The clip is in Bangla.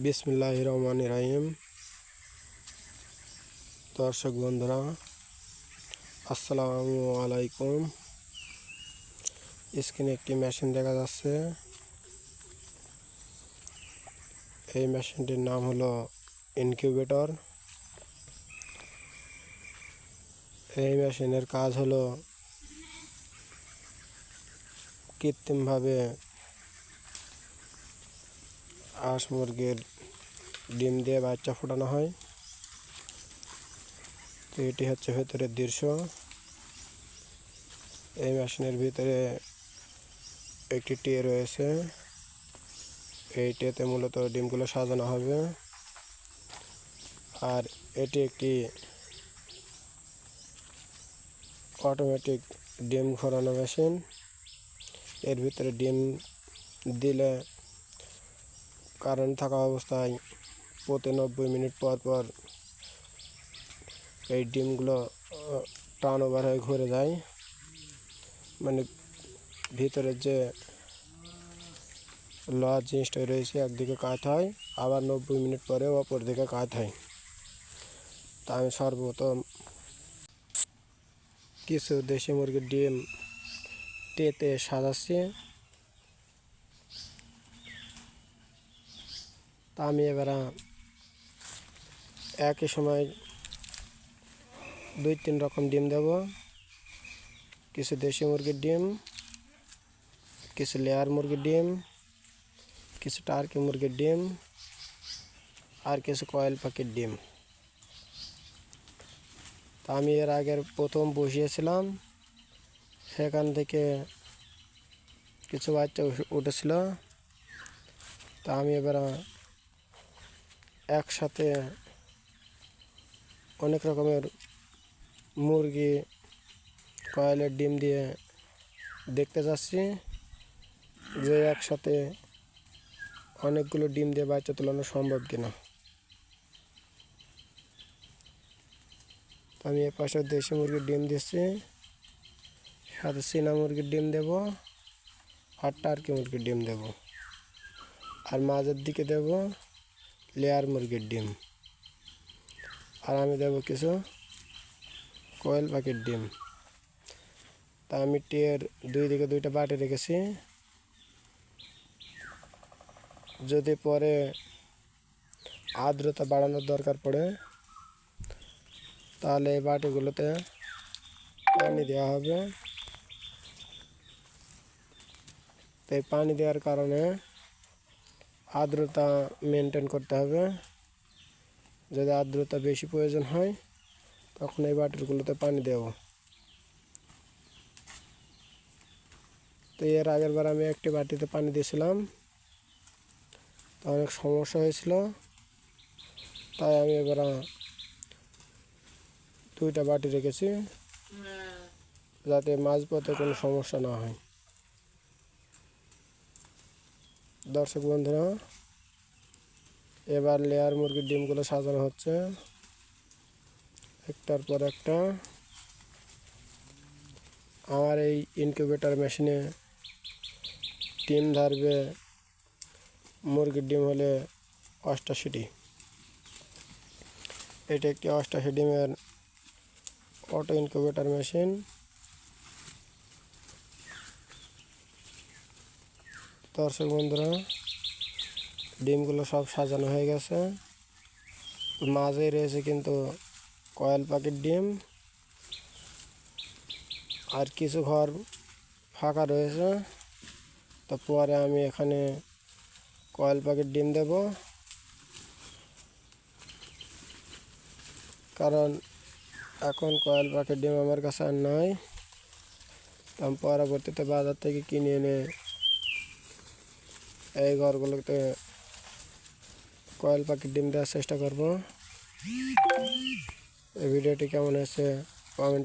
বিসমিল্লাহিররহমানিররহিম। দর্শক বন্ধুরা, আসসালামু আলাইকুম। স্ক্রিনে একটি মেশিন দেখা যাচ্ছে। এই মেশিনটির নাম হলো ইনকিউবেটর। এই মেশিনের কাজ হলো কৃত্রিমভাবে হাঁস মুরগির ডিম দিয়ে বাচ্চা ফোটানো হয়। তো এটি হচ্ছে ভেতরের দৃশ্য। এই মেশিনের ভিতরে একটি ট্রে রয়েছে। এই ট্রেতে মূলত ডিমগুলো সাজানো হবে। আর এটি একটি অটোমেটিক ডিম ঘোরানো মেশিন। এর ভিতরে ডিম দিলে কারেন্ট থাকা অবস্থায় প্রতি 90 মিনিট পর পর এই ডিমগুলো টার্ন ওভার হয়ে ঘুরে যায়। মানে ভিতরের যে লোহার জিনিসটা রয়েছে একদিকে কাজ হয়, আবার 90 মিনিট পরে অপর দিকে কাজ হয়। তা আমি সর্বপ্রথম কিছু দেশি মুরগির ডিম ট্রেতে সাজাচ্ছি। তা আমি এবার একই সময় 2-3 রকম ডিম দেব। কিছু দেশি মুরগির ডিম, কিছু লেয়ার মুরগির ডিম, কিছু টার্কি মুরগির ডিম, আর কিছু কয়েল পাখির ডিম। তা আমি এর আগের প্রথম বসিয়েছিলাম, সেখান থেকে কিছু বাচ্চা উঠেছিল। তা আমি এবার একসাথে অনেক রকমের মুরগি কয়েলের ডিম দিয়ে দেখতে যাচ্ছি যে একসাথে অনেকগুলো ডিম দিয়ে বাচ্চা তোলানো সম্ভব কিনা। আমি এর পাশে দেশি মুরগির ডিম দিচ্ছি, সাথে চীনা মুরগির ডিম দেব, আর টার্কি মুরগির ডিম দেব, আর মাঝের দিকে দেব লেয়ার মুরগির ডিম, আর আমি দেব কিছু কয়েল পাখির ডিম। তা আমি টিয়ের 2 দিকে 2টা বাটি রেখেছি। যদি পরে আর্দ্রতা বাড়ানোর দরকার পড়ে তাহলে এই বাটিগুলোতে পানি দেওয়া হবে। তাই পানি দেওয়ার কারণে আর্দ্রতা মেনটেন করতে হবে। যদি আর্দ্রতা বেশি প্রয়োজন হয় তখন এই বাটিগুলোতে পানি দেব। তো এর আগের বার আমি একটি বাটিতে পানি দিয়েছিলাম, তা অনেক সমস্যা হয়েছিল। তাই আমি এবার 2টা বাটি রেখেছি, যাতে মাঝপথে কোনো সমস্যা না হয়। দর্শক বন্ধুরা, এবার লেয়ার মুরগির ডিমগুলো সাজানো হচ্ছে একটার পর একটা। আমার এই ইনকিউবেটর মেশিনে ডিম ধরবে মুরগির ডিম হলে 88টি। এটি একটি 88 ডিমের অটো ইনকিউবেটর মেশিন। দর্শক বন্ধুরা, ডিমগুলো সব সাজানো হয়ে গেছে। মাঝে রয়েছে কিন্তু কয়েল পাখির ডিম, আর কিছু ঘর ফাঁকা রয়েছে। তো পরে আমি এখানে কয়েল পাখির ডিম দেব, কারণ এখন কয়েল পাখির ডিম আমার কাছে আর নাই। আমি পরবর্তীতে বাজার থেকে কিনে এনে এই ঘরগুলোতে কয়েল পাখির ডিম দেওয়ার চেষ্টা করব। এই ভিডিওটি কেমন হয়েছে কমেন্ট